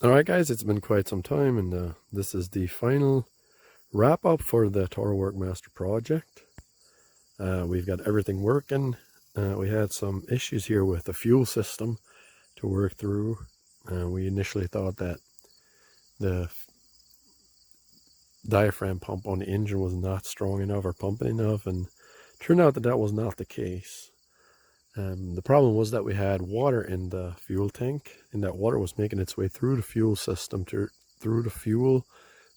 Alright guys, it's been quite some time, and this is the final wrap up for the Toro Workmaster project. We've got everything working. We had some issues here with the fuel system to work through. We initially thought that the diaphragm pump on the engine was not strong enough or pumping enough, and it turned out that that was not the case. The problem was that we had water in the fuel tank, and that water was making its way through the fuel system, through the fuel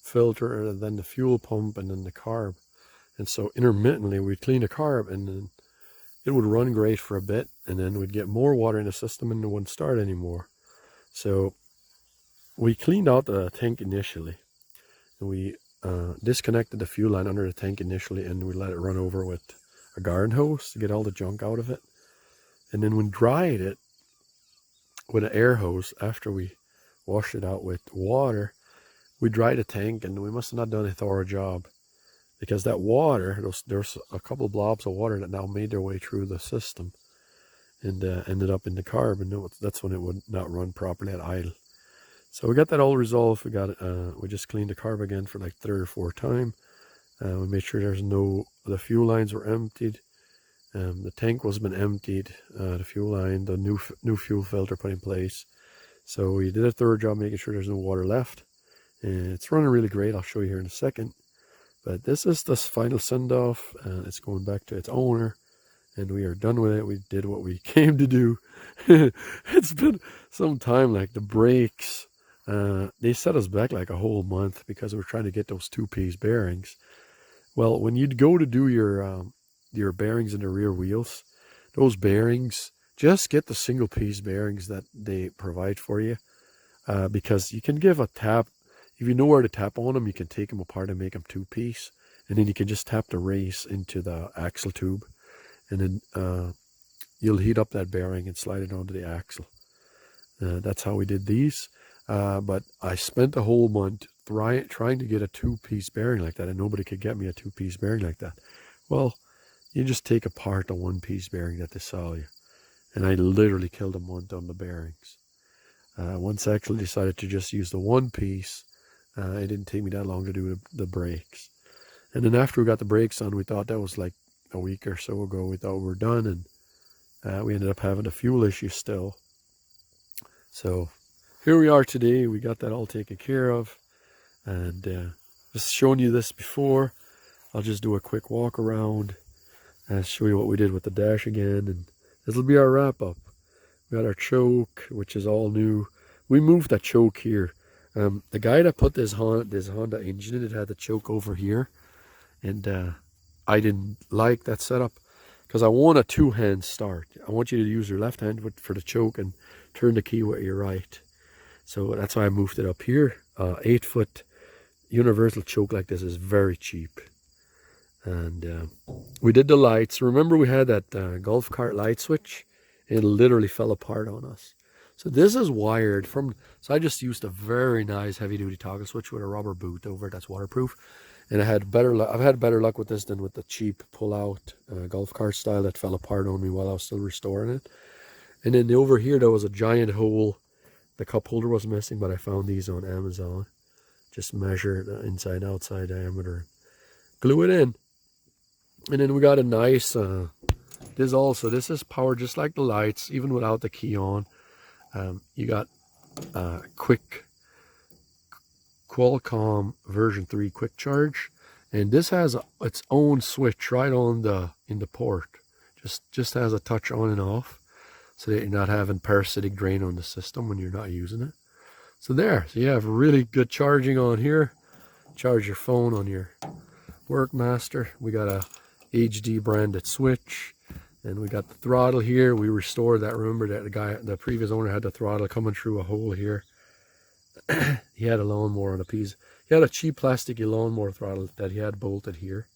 filter, and then the fuel pump, and then the carb. And so intermittently we'd clean the carb, and then it would run great for a bit, and then we'd get more water in the system and it wouldn't start anymore. So we cleaned out the tank initially, and we disconnected the fuel line under the tank initially, and we let it run over with a garden hose to get all the junk out of it. And then we dried it with an air hose. After we washed it out with water, we dried the tank, and we must have not done a thorough job, because that water, there's a couple blobs of water that now made their way through the system and ended up in the carb, and that's when it would not run properly at idle. So we got that all resolved. We just cleaned the carb again for like 3 or 4 times. We made sure the fuel lines were emptied. The tank was been emptied, the fuel line, the new fuel filter put in place. So we did a thorough job making sure there's no water left. And it's running really great. I'll show you here in a second. But this is the final send-off. It's going back to its owner, and we are done with it. We did what we came to do. It's been some time. Like the brakes, they set us back like a whole month because we're trying to get those 2-piece bearings. Well, when you'd go to do your bearings in the rear wheels, those bearings, just get the single-piece bearings that they provide for you, because you can give a tap. If you know where to tap on them, you can take them apart and make them 2-piece, and then you can just tap the race into the axle tube, and then you'll heat up that bearing and slide it onto the axle. That's how we did these. But I spent a whole month trying to get a 2-piece bearing like that, and nobody could get me a 2-piece bearing like that. Well, you just take apart the 1-piece bearing that they sell you. And I literally killed a month on the bearings. Once I actually decided to just use the 1-piece, it didn't take me that long to do the brakes. And then after we got the brakes on, we thought that was like a week or so ago. We thought we were done, and we ended up having a fuel issue still. So here we are today. We got that all taken care of. And just showing you this before, I'll just do a quick walk around and show you what we did with the dash again, and this will be our wrap up. We got our choke, which is all new. We moved that choke here. The guy that put this Honda engine in, it had the choke over here, and I didn't like that setup because I want a 2-hand start. I want you to use your left hand for the choke and turn the key with your right. So that's why I moved it up here. 8-foot universal choke like this is very cheap. And we did the lights. Remember, we had that golf cart light switch? It literally fell apart on us. So this is wired from, so I just used a very nice heavy duty toggle switch with a rubber boot over it that's waterproof. And I've had better luck with this than with the cheap pull out golf cart style that fell apart on me while I was still restoring it. And then over here there was a giant hole. The cup holder was missing, but I found these on Amazon. Just measure the inside outside diameter, glue it in. And then we got a nice, this is powered just like the lights, even without the key on. You got quick Qualcomm version 3 quick charge, and this has its own switch right on in the port. Just has a touch on and off, so that you're not having parasitic drain on the system when you're not using it. So you have really good charging on here. Charge your phone on your Workmaster. We got a HD branded switch, and we got the throttle here. We restored that. Remember that the previous owner had the throttle coming through a hole here. He had a lawnmower on a piece. He had a cheap plastic lawnmower throttle that he had bolted here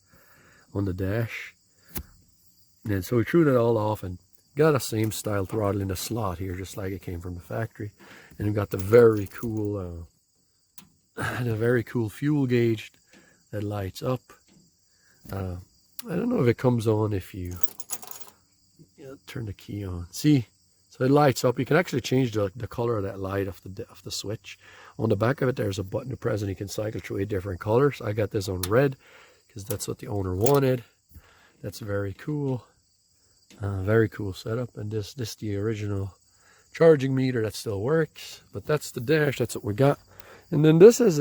on the dash. And so we threw that all off and got a same style throttle in the slot here, just like it came from the factory. And we got the very cool fuel gauge that lights up. I don't know if it comes on if you turn the key on. See, so it lights up. You can actually change the color of that light of the switch. On the back of it, there's a button to press and you can cycle through 8 different colors. I got this on red because that's what the owner wanted. That's very cool. Very cool setup. And this the original charging meter that still works. But that's the dash. That's what we got. And then this is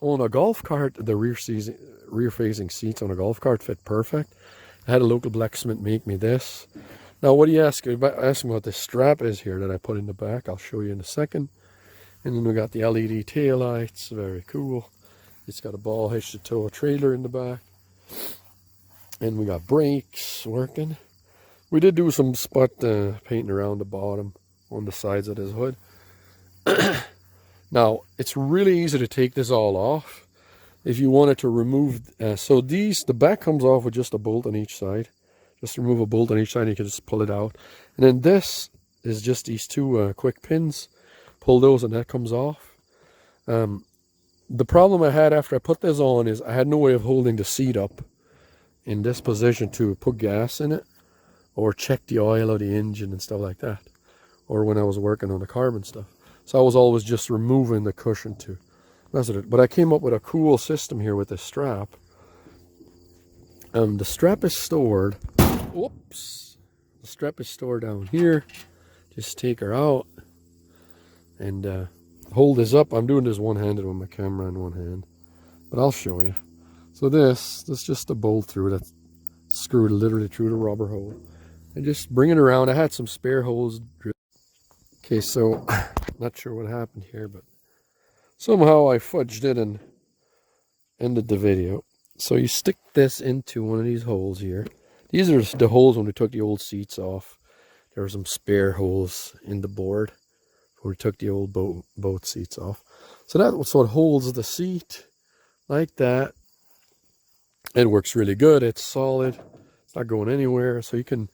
on a golf cart. The rear facing seats on a golf cart fit perfect. I had a local blacksmith make me this. Now, what do you ask me what this strap is here that I put in the back? I'll show you in a second. And then we got the LED taillights. Very cool. It's got a ball hitch to tow a trailer in the back. And we got brakes working. We did do some spot painting around the bottom on the sides of this hood. Now, it's really easy to take this all off. If you wanted to remove, so the back comes off with just a bolt on each side. Just remove a bolt on each side and you can just pull it out. And then this is just these 2 quick pins. Pull those and that comes off. The problem I had after I put this on is I had no way of holding the seat up in this position to put gas in it or check the oil of the engine and stuff like that, or when I was working on the carbon stuff. So I was always just removing the cushion to mess with it. But I came up with a cool system here with this strap. The strap is stored, whoops, the strap is stored down here. Just take her out and hold this up. I'm doing this one-handed with my camera in one hand, but I'll show you. So this is just a bolt through that's screwed literally through the rubber hole. And just bring it around. I had some spare holes drilled. Okay, so not sure what happened here, but somehow I fudged it and ended the video. So you stick this into one of these holes here. These are the holes when we took the old seats off. There were some spare holes in the board when we took the old boat seats off. So that's what holds the seat like that. It works really good. It's solid. It's not going anywhere. So you can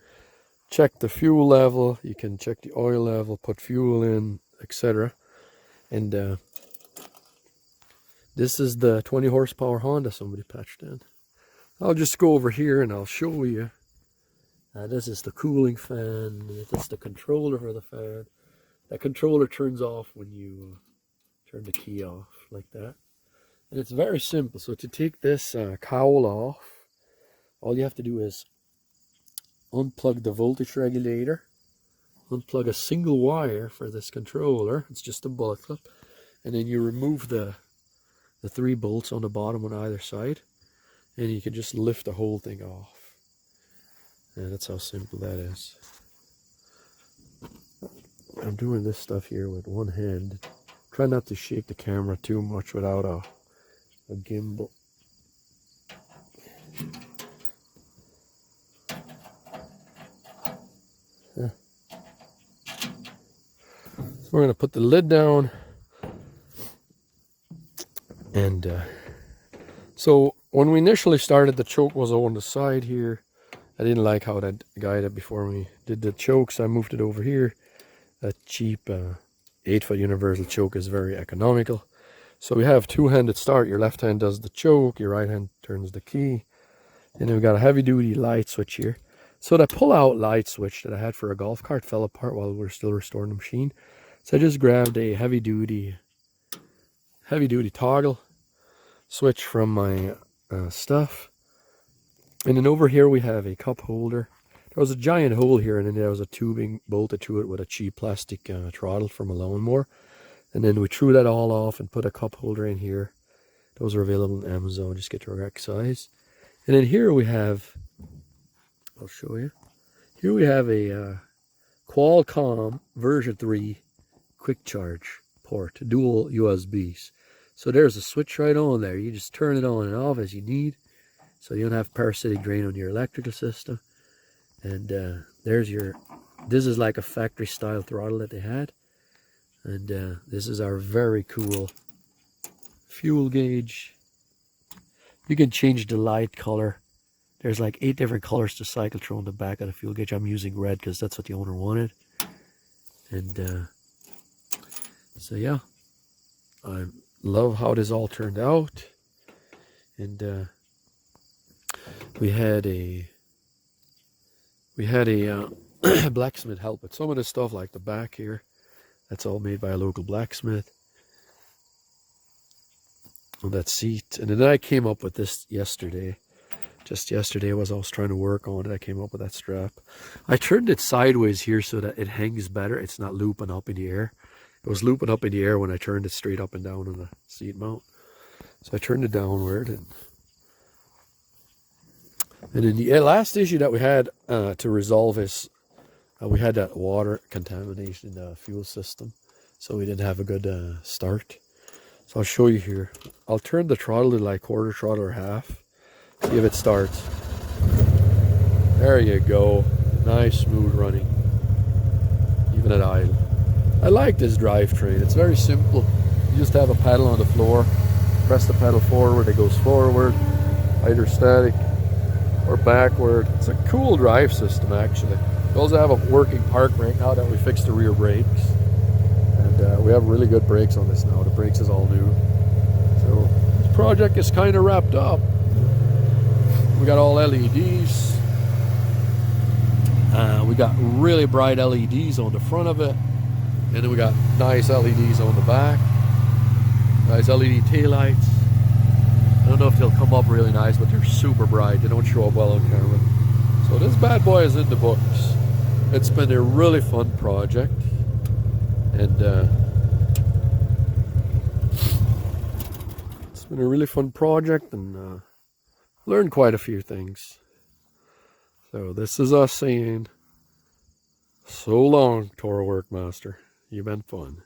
check the fuel level. You can check the oil level, put fuel in, etc. And this is the 20 horsepower Honda somebody patched in. I'll just go over here and I'll show you. This is the cooling fan. This is the controller for the fan. That controller turns off when you turn the key off like that. And it's very simple. So to take this cowl off, all you have to do is unplug the voltage regulator, unplug a single wire for this controller. It's just a bullet clip. And then you remove the 3 bolts on the bottom on either side. And you can just lift the whole thing off. And that's how simple that is. I'm doing this stuff here with one hand. Try not to shake the camera too much without a gimbal. So we're going to put the lid down. And so when we initially started, the choke was on the side here. I didn't like how that guided before we did the choke, so I moved it over here. A cheap 8-foot universal choke is very economical. So we have 2-handed start. Your left hand does the choke, your right hand turns the key. And then we've got a heavy duty light switch here. So the pull out light switch that I had for a golf cart fell apart while we were still restoring the machine. So I just grabbed a heavy duty toggle switch from my stuff. And then over here we have a cup holder. There was a giant hole here, and then there was a tubing bolted to it with a cheap plastic throttle from a lawnmower. And then we threw that all off and put a cup holder in here. Those are available on Amazon. Just get your correct size. And then here we have, I'll show you. Here we have a Qualcomm version 3 quick charge port, dual USBs. So there's a switch right on there. You just turn it on and off as you need. So you don't have parasitic drain on your electrical system. And there's your, this is like a factory style throttle that they had. And this is our very cool fuel gauge. You can change the light color. There's like 8 different colors to cycle through on the back of the fuel gauge. I'm using red because that's what the owner wanted. And so yeah, I love how this all turned out. And we had a blacksmith help with some of this stuff, like the back here. That's all made by a local blacksmith. on that seat. And then I came up with this yesterday. Just yesterday as I was trying to work on it, I came up with that strap. I turned it sideways here so that it hangs better. It's not looping up in the air. It was looping up in the air when I turned it straight up and down on the seat mount. So I turned it downward. And then the last issue that we had to resolve is we had that water contamination in the fuel system. So we didn't have a good start. So I'll show you here. I'll turn the throttle to like quarter throttle or half. See if it starts. There you go. Nice smooth running. Even at idle. I like this drivetrain. It's very simple. You just have a pedal on the floor. Press the pedal forward, it goes forward. Either static or backward. It's a cool drive system actually. We also have a working park brake now that we fixed the rear brakes. And we have really good brakes on this now. The brakes is all new. So this project is kind of wrapped up. We got all LEDs. We got really bright LEDs on the front of it. And then we got nice LEDs on the back. Nice LED taillights. I don't know if they'll come up really nice, but they're super bright. They don't show up well on camera. So this bad boy is in the books. It's been a really fun project. And it's been a really fun project and learned quite a few things. So this is us saying, so long, Toro Workmaster. You've been fun.